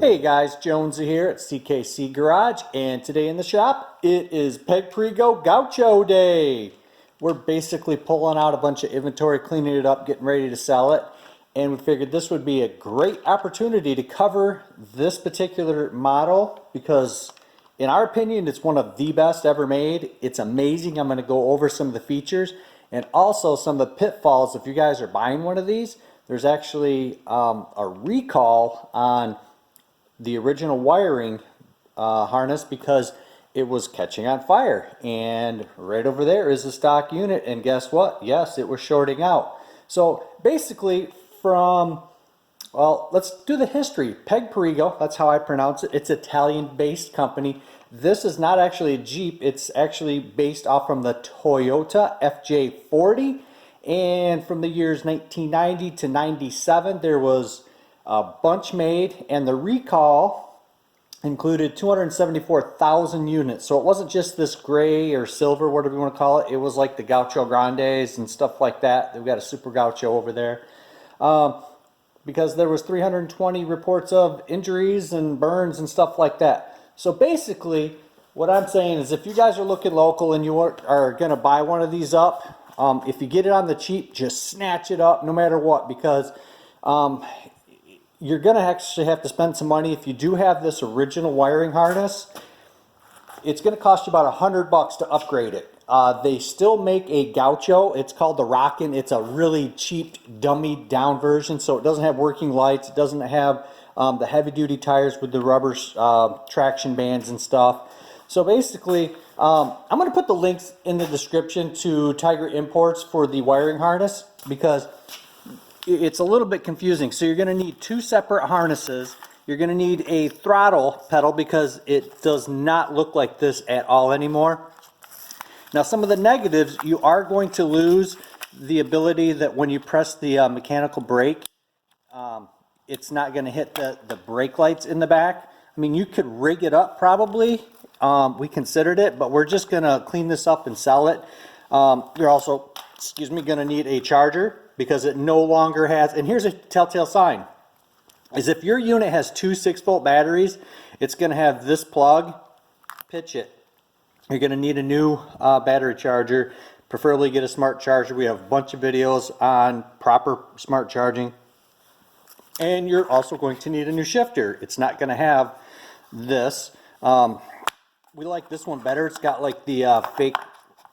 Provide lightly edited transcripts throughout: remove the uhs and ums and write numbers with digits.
Hey guys, Jonesy here at CKC Garage, and today in the shop it is Perego Gaucho Day. We're basically pulling out a bunch of inventory, cleaning it up, getting ready to sell it, and we figured this would be a great opportunity to cover this particular model because in our opinion it's one of the best ever made. It's amazing. I'm going to go over some of the features and also some of the pitfalls if you guys are buying one of these. There's actually a recall on the original wiring harness because it was catching on fire, and right over there is the stock unit, and guess what? Yes, it was shorting out. So basically let's do the history. Perego, that's how I pronounce it. It's an Italian based company. This is not actually a Jeep, it's actually based off from the Toyota FJ40, and from the years 1990 to 97 there was a bunch made, and the recall included 274,000 units. So it wasn't just this gray or silver, whatever you want to call it. It was like the Gaucho Grandes and stuff like that. They've got a Super Gaucho over there. Because there was 320 reports of injuries and burns and stuff like that. So basically, what I'm saying is if you guys are looking local and you are going to buy one of these up, if you get it on the cheap, just snatch it up no matter what, because you're going to actually have to spend some money. If you do have this original wiring harness, it's going to cost you about $100 to upgrade it. They still make a Gaucho. It's called the Rockin'. It's a really cheap, dummied down version, so it doesn't have working lights. It doesn't have the heavy-duty tires with the rubber traction bands and stuff. So basically, I'm going to put the links in the description to Tiger Imports for the wiring harness because it's a little bit confusing. So you're going to need two separate harnesses. You're going to need a throttle pedal because it does not look like this at all anymore. Now some of the negatives, you are going to lose the ability that when you press the mechanical brake, it's not going to hit the brake lights in the back. I mean, you could rig it up probably. We considered it, but we're just going to clean this up and sell it. You're also, going to need a charger because it no longer has, and here's a telltale sign, is if your unit has two 6-volt batteries, it's going to have this plug, pitch it. You're going to need a new battery charger, preferably get a smart charger. We have a bunch of videos on proper smart charging. And you're also going to need a new shifter. It's not going to have this. We like this one better. It's got like the fake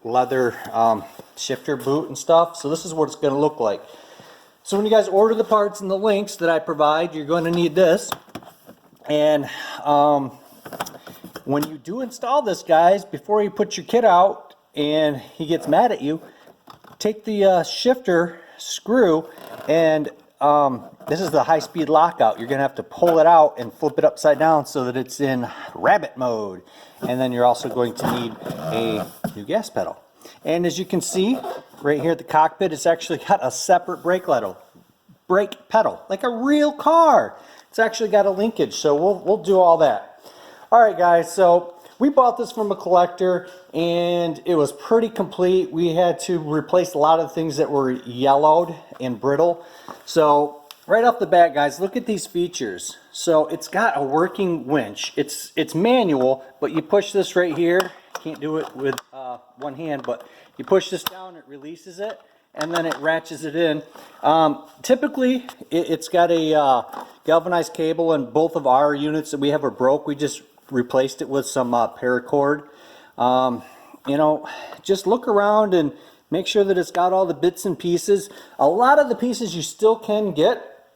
leather shifter boot and stuff. So this is what it's going to look like. So when you guys order the parts and the links that I provide, you're going to need this. And when you do install this, guys, before you put your kid out and he gets mad at you, take the shifter screw, and this is the high-speed lockout. You're going to have to pull it out and flip it upside down so that it's in rabbit mode. And then you're also going to need a new gas pedal. And as you can see, right here at the cockpit, it's actually got a separate brake pedal, like a real car. It's actually got a linkage, so we'll do all that. All right, guys, so we bought this from a collector, and it was pretty complete. We had to replace a lot of things that were yellowed and brittle. So right off the bat, guys, look at these features. So it's got a working winch. It's manual, but you push this right here. Can't do it with one hand, but you push this down, it releases it, and then it ratchets it in. Typically, it's got a galvanized cable, and both of our units that we have are broke. We just replaced it with some paracord. You know, just look around and make sure that it's got all the bits and pieces. A lot of the pieces you still can get,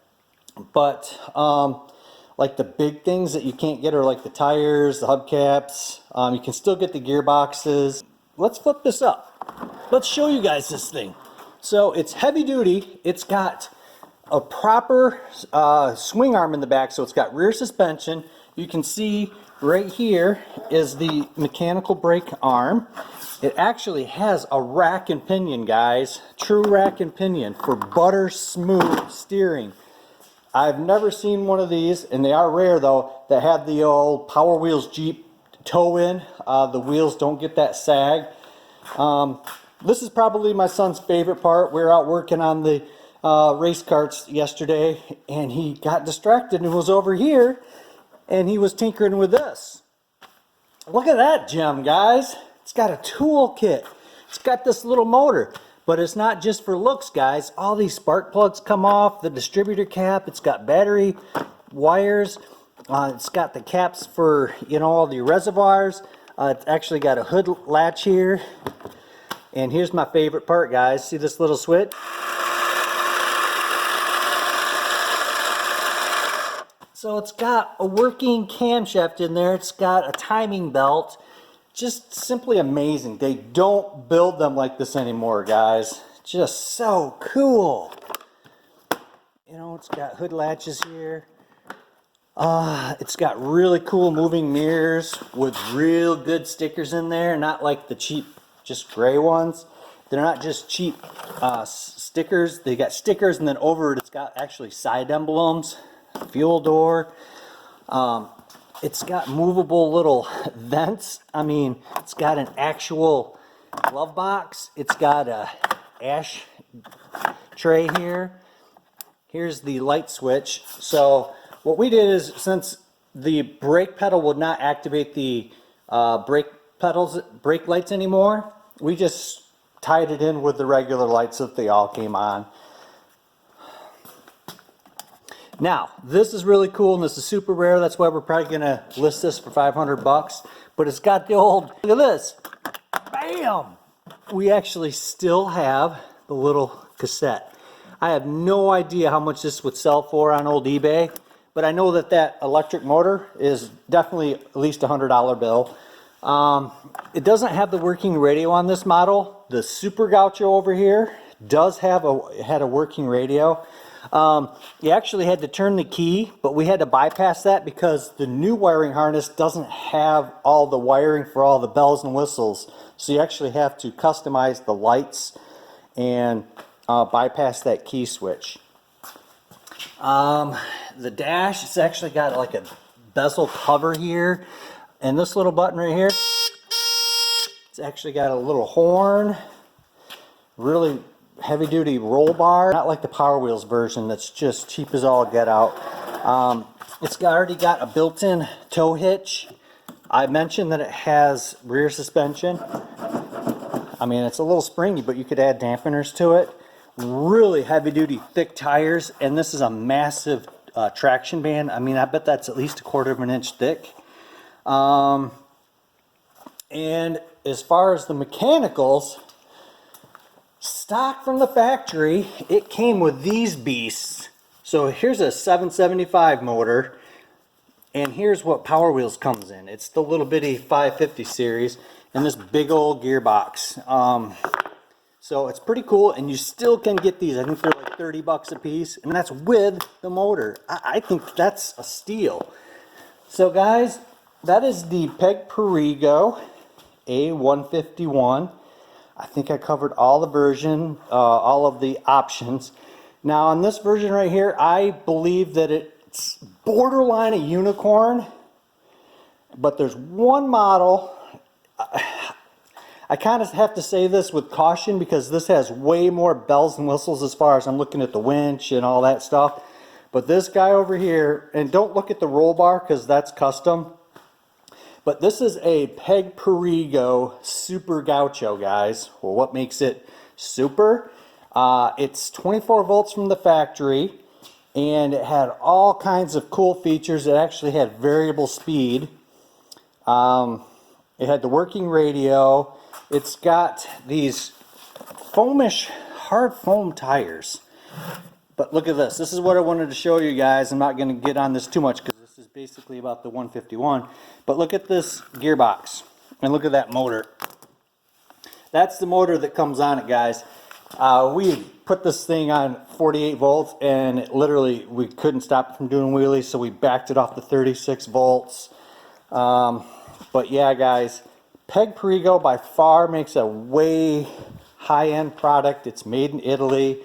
but like the big things that you can't get are like the tires, the hubcaps. You can still get the gearboxes. Let's flip this up. Let's show you guys this thing. So it's heavy duty. It's got a proper swing arm in the back, so it's got rear suspension. You can see right here is the mechanical brake arm. It actually has a rack and pinion, guys. True rack and pinion for butter smooth steering. I've never seen one of these, and they are rare though, that have the old Power Wheels Jeep toe in. The wheels don't get that sag. This is probably my son's favorite part. We were out working on the race carts yesterday, and he got distracted and was over here and he was tinkering with this. Look at that gem, guys. It's got a tool kit. It's got this little motor, but it's not just for looks, guys. All these spark plugs come off, the distributor cap, it's got battery wires, it's got the caps for, you know, all the reservoirs. It's actually got a hood latch here. And here's my favorite part, guys. See this little switch? So it's got a working camshaft in there. It's got a timing belt. Just simply amazing. They don't build them like this anymore, guys. Just so cool. You know, it's got hood latches here. It's got really cool moving mirrors with real good stickers in there, not like the cheap, just gray ones. They're not just cheap stickers. They got stickers, and then over it, it's got actually side emblems, fuel door. It's got movable little vents. I mean, it's got an actual glove box. It's got a ash tray here. Here's the light switch. So what we did is, since the brake pedal would not activate the brake lights anymore, we just tied it in with the regular lights so that they all came on. Now, this is really cool, and this is super rare. That's why we're probably going to list this for 500 bucks. But it's got the old, look at this. Bam! We actually still have the little cassette. I have no idea how much this would sell for on old eBay, but I know that that electric motor is definitely at least a $100 bill. It doesn't have the working radio on this model. The Super Gaucho over here does have had a working radio. You actually had to turn the key, but we had to bypass that because the new wiring harness doesn't have all the wiring for all the bells and whistles. So you actually have to customize the lights and bypass that key switch. The dash, it's actually got like a bezel cover here, and this little button right here, it's actually got a little horn, really heavy duty roll bar, not like the Power Wheels version that's just cheap as all get out. It's already got a built-in tow hitch. I mentioned that it has rear suspension. I mean, it's a little springy, but you could add dampeners to it. Really heavy duty thick tires, and this is a massive traction band. I mean, I bet that's at least 1/4 of an inch thick. And as far as the mechanicals, stock from the factory, it came with these beasts. So here's a 775 motor, and here's what Power Wheels comes in. It's the little bitty 550 series and this big old gearbox. So it's pretty cool, and you still can get these. I think they're like 30 bucks a piece, and that's with the motor. I think that's a steal. So guys, that is the Perego A-151. I think I covered all the version, all of the options. Now on this version right here, I believe that it's borderline a unicorn, but there's one model. I kind of have to say this with caution because this has way more bells and whistles as far as I'm looking at the winch and all that stuff. But this guy over here, and don't look at the roll bar because that's custom. But this is a Perego Super Gaucho, guys. Well, what makes it super? It's 24 volts from the factory, and it had all kinds of cool features. It actually had variable speed. It had the working radio. It's got these foamish, hard foam tires. But look at this. This is what I wanted to show you guys. I'm not going to get on this too much because this is basically about the 151. But look at this gearbox. And look at that motor. That's the motor that comes on it, guys. We put this thing on 48 volts, and it literally, we couldn't stop it from doing wheelies, so we backed it off to 36 volts. But yeah, guys, Perego by far makes a way high-end product. It's made in Italy.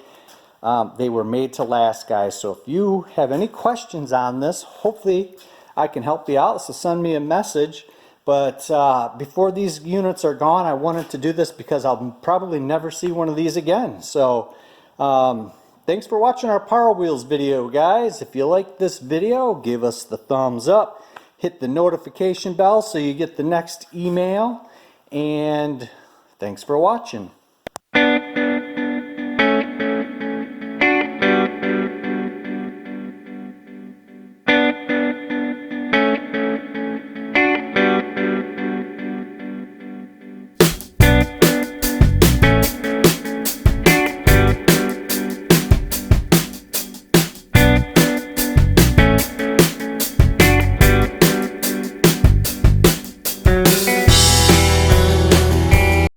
They were made to last, guys. So if you have any questions on this, hopefully I can help you out. So send me a message. But before these units are gone, I wanted to do this because I'll probably never see one of these again. So thanks for watching our Power Wheels video, guys. If you like this video, give us the thumbs up. hit the notification bell so you get the next email, and thanks for watching.